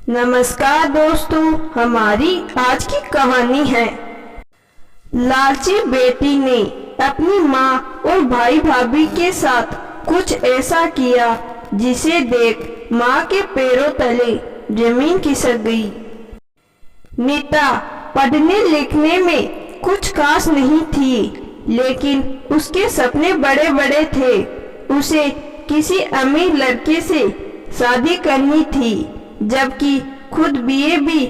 नमस्कार दोस्तों, हमारी आज की कहानी है लालची बेटी ने अपनी माँ और भाई भाभी के साथ कुछ ऐसा किया जिसे देख माँ के पैरों तले जमीन खिसक गई। नीता पढ़ने लिखने में कुछ खास नहीं थी, लेकिन उसके सपने बड़े बड़े थे। उसे किसी अमीर लड़के से शादी करनी थी, जबकि खुद बीए भी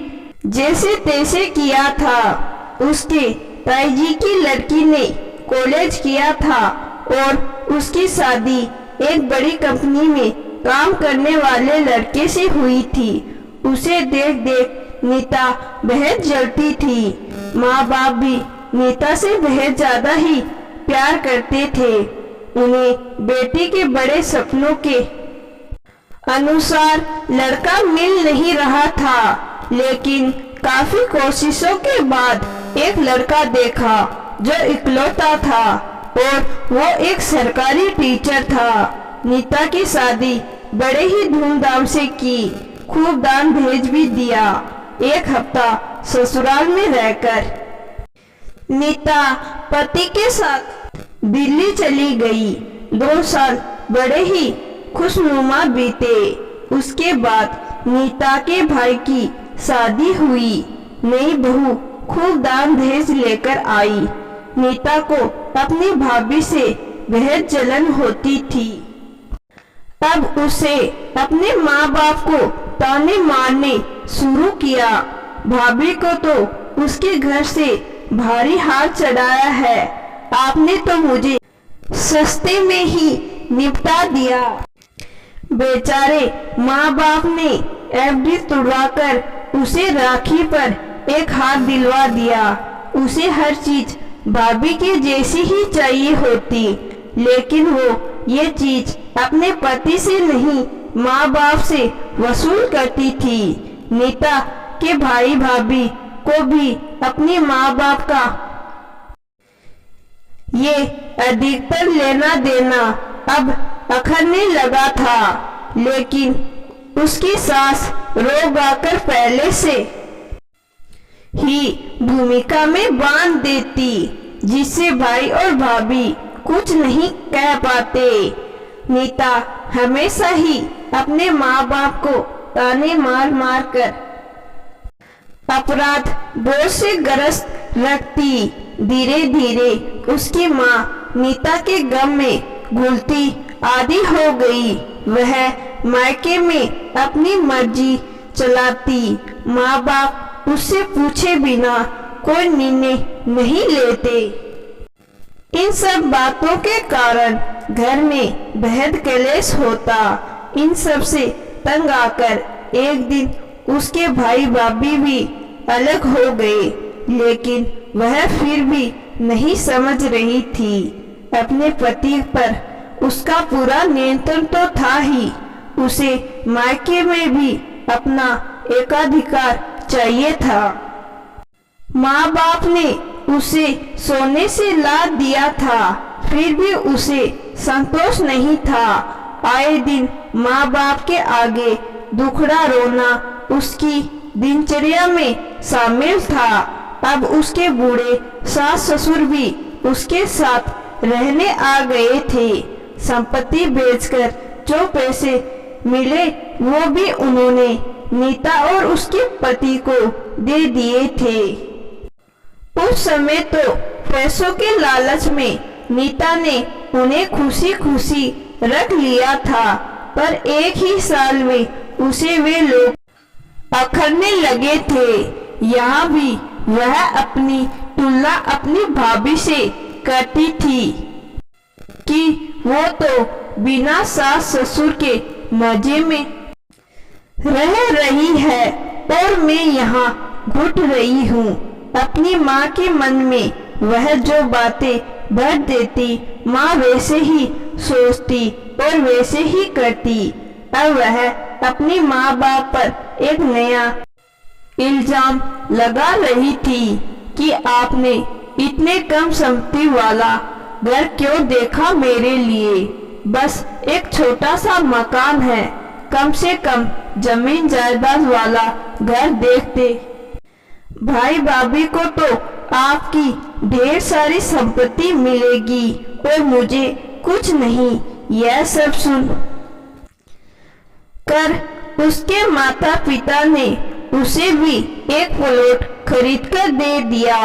जैसे तैसे किया था। उसके ताईजी की लड़की ने कॉलेज किया था और उसकी शादी एक बड़ी कंपनी में काम करने वाले लड़के से हुई थी। उसे देख देख नीता बेहद जलती थी। माँ बाप भी नीता से बेहद ज्यादा ही प्यार करते थे। उन्हें बेटी के बड़े सपनों के अनुसार लड़का मिल नहीं रहा था, लेकिन काफी कोशिशों के बाद एक लड़का देखा जो इकलौता था और वो एक सरकारी टीचर था। नीता की शादी बड़े ही धूमधाम से की, खूब दान भेज भी दिया। एक हफ्ता ससुराल में रहकर नीता पति के साथ दिल्ली चली गई। 2 साल बड़े ही खुशनुमा बीते। उसके बाद नीता के भाई की शादी हुई। नई बहू खूब दान दहेज लेकर आई। नीता को अपनी भाभी से बेहद जलन होती थी। अब उसे अपने माँ बाप को ताने मारने शुरू किया। भाभी को तो उसके घर से भारी हाथ चढ़ाया है। आपने तो मुझे सस्ते में ही निपटा दिया। बेचारे माँ बाप ने एफडी तुड़वाकर उसे राखी पर एक हाथ दिलवा दिया। उसे हर चीज भाभी की जैसी ही चाहिए होती, लेकिन वो ये चीज अपने पति से नहीं माँ बाप से वसूल करती थी। नीता के भाई भाभी को भी अपनी माँ बाप का ये अधिकतर लेना देना अब अखरने लगा था, लेकिन उसकी सास रो गाकर पहले से ही भूमिका में बांध देती, जिससे भाई और भाभी कुछ नहीं कह पाते। नीता हमेशा ही अपने माँ बाप को ताने मार मार कर अपराध बोझ से ग्रस्त रखती। धीरे धीरे उसकी माँ नीता के गम में घुलती आदी हो गई। वह मायके में अपनी मर्जी चलाती। माँ बाप उससे पूछे बिना कोई निर्णय नहीं लेते। इन सब बातों के कारण घर में बेहद कलेश होता। इन सब से तंग आकर एक दिन उसके भाई भाभी भी अलग हो गए, लेकिन वह फिर भी नहीं समझ रही थी। अपने पति पर उसका पूरा नियंत्रण तो था ही, उसे मायके में भी अपना एकाधिकार चाहिए था। माँ बाप ने उसे सोने से लाद दिया था, फिर भी उसे संतोष नहीं था। आए दिन माँ बाप के आगे दुखड़ा रोना उसकी दिनचर्या में शामिल था। अब उसके बूढ़े सास ससुर भी उसके साथ रहने आ गए थे। संपत्ति बेचकर जो पैसे मिले वो भी उन्होंने नीता और उसके पति को दे दिए थे। उस समय तो पैसों के लालच में नीता ने उन्हें खुशी खुशी रख लिया था, पर एक ही साल में उसे वे लोग अखरने लगे थे। यहाँ भी वह अपनी तुलना अपनी भाभी से करती थी कि वो तो बिना सास ससुर के मजे में रह रही है और मैं यहाँ घुट रही हूँ। अपनी माँ के मन में वह जो बातें भर देती, माँ वैसे ही सोचती और वैसे ही करती। अब वह अपनी माँ बाप पर एक नया इल्जाम लगा रही थी कि आपने इतने कम संपत्ति वाला घर क्यों देखा मेरे लिए? बस एक छोटा सा मकान है, कम से कम जमीन जायदाद वाला घर देखते। भाई भाभी को तो आपकी ढेर सारी संपत्ति मिलेगी और मुझे कुछ नहीं। यह सब सुन कर उसके माता पिता ने उसे भी एक प्लॉट खरीद कर दे दिया।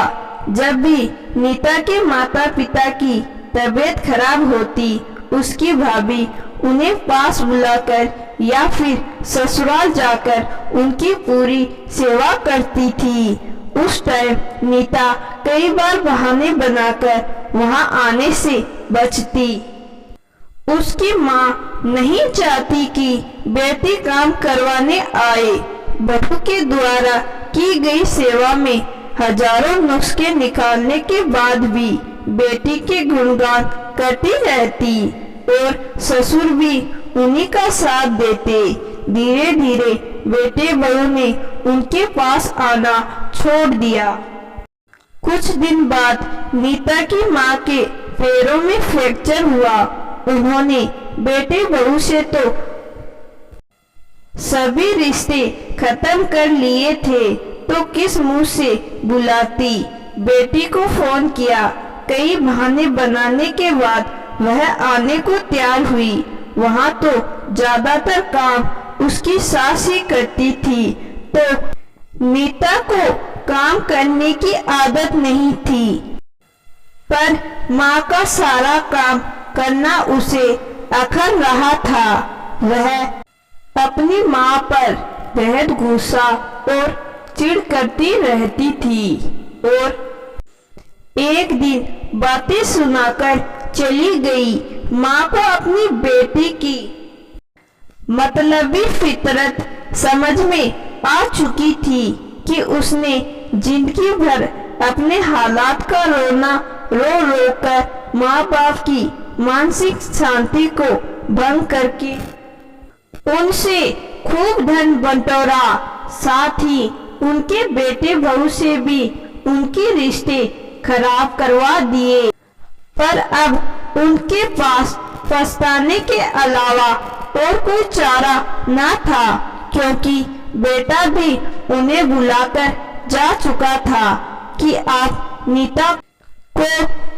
जब भी नीता के माता पिता की तबीयत खराब होती, उसकी भाभी उन्हें पास बुलाकर या फिर ससुराल जाकर उनकी पूरी सेवा करती थी। उस टाइम नीता कई बार बहाने बनाकर वहां आने से बचती। उसकी माँ नहीं चाहती कि बेटी काम करवाने आए। बहू के द्वारा की गई सेवा में हजारों नुस्खे निकालने के बाद भी बेटी के गुणगान करती रहती और ससुर भी उन्हीं का साथ देते। धीरे धीरे बेटे बहू ने उनके पास आना छोड़ दिया। कुछ दिन बाद नीता की माँ के पैरों में फ्रैक्चर हुआ। उन्होंने बेटे बहू से तो सभी रिश्ते खत्म कर लिए थे, तो किस मुंह से बुलाती। बेटी को फोन किया। कई बहाने बनाने के बाद वह आने को तैयार हुई। वहां तो ज्यादातर काम उसकी सास ही करती थी, तो नीता को काम करने की आदत नहीं थी, पर माँ का सारा काम करना उसे अखर रहा था। वह अपनी माँ पर बेहद गुस्सा और चिढ़ करती रहती थी और एक दिन बातें सुनाकर चली गई। माँ को अपनी बेटी की मतलबी फितरत समझ में आ चुकी थी कि उसने जिंदगी भर अपने हालात का रोना रो रो कर माँ बाप की मानसिक शांति को भंग करके उनसे खूब धन बंटोरा, साथ ही उनके बेटे बहू से भी उनके रिश्ते खराब करवा दिए। पर अब उनके पास पछताने के अलावा और कोई चारा न था, क्योंकि बेटा भी उन्हें बुलाकर जा चुका था कि आप नीता को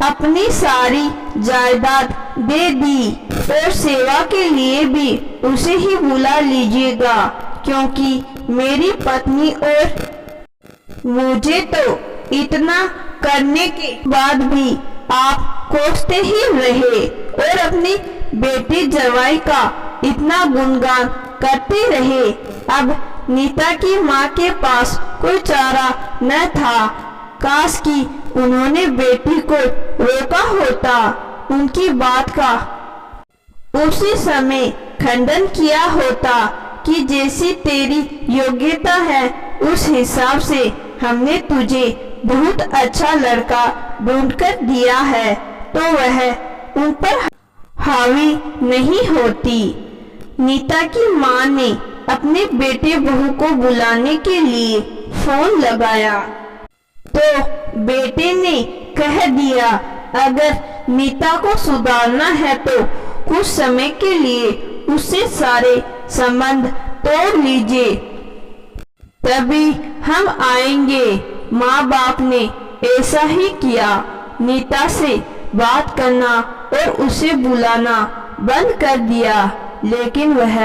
अपनी सारी जायदाद दे दी और सेवा के लिए भी उसे ही बुला लीजिएगा, क्योंकि मेरी पत्नी और मुझे तो इतना करने के बाद भी आप कोसते ही रहे और अपनी बेटी जवाई का इतना गुणगान करते रहे। अब नीता की माँ के पास कोई चारा न था। काश कि उन्होंने बेटी को रोका होता, उनकी बात का उसी समय खंडन किया होता कि जैसी तेरी योग्यता है उस हिसाब से हमने तुझे बहुत अच्छा लड़का ढूंढकर दिया है, तो वह उन पर हावी नहीं होती। नीता की माँ ने अपने बेटे बहू को बुलाने के लिए फोन लगाया, तो बेटे ने कह दिया अगर नीता को सुधारना है तो कुछ समय के लिए उससे सारे संबंध तोड़ लीजिए, तभी हम आएंगे। माँ बाप ने ऐसा ही किया। नीता से बात करना और उसे बुलाना बंद कर दिया, लेकिन वह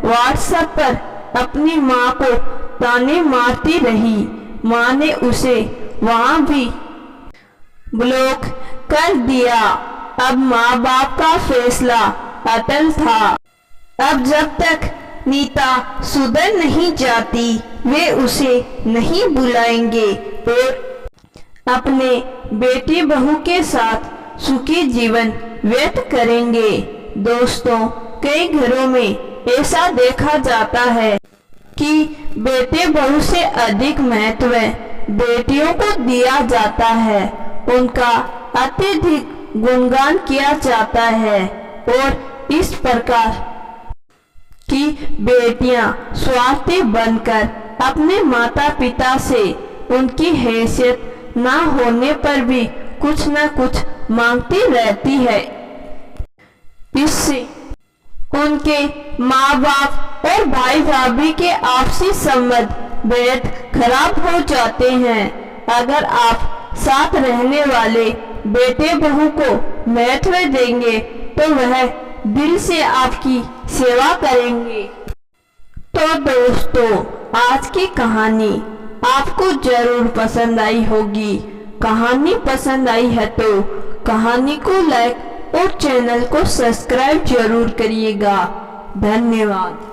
व्हाट्सएप पर अपनी माँ को ताने मारती रही। माँ ने उसे वहाँ भी ब्लॉक कर दिया। अब माँ बाप का फैसला अटल था। अब जब तक नीता सुधर नहीं जाती, वे उसे नहीं बुलाएंगे और अपने बेटी बहू के साथ सुखी जीवन व्यतीत करेंगे। दोस्तों, कई घरों में ऐसा देखा जाता है कि बेटे बहू से अधिक महत्व बेटियों को दिया जाता है। उनका अत्यधिक गुणगान किया जाता है और इस प्रकार कि बेटियां स्वार्थी बनकर अपने माता पिता से उनकी हैसियत ना होने पर भी कुछ न कुछ मांगती रहती है। इससे उनके माँ बाप और भाई भाभी के आपसी संबंध बेहद खराब हो जाते हैं। अगर आप साथ रहने वाले बेटे बहू को महत्व देंगे तो वह दिल से आपकी सेवा करेंगे। तो दोस्तों, आज की कहानी आपको जरूर पसंद आई होगी। कहानी पसंद आई है तो कहानी को लाइक और चैनल को सब्सक्राइब जरूर करिएगा। धन्यवाद।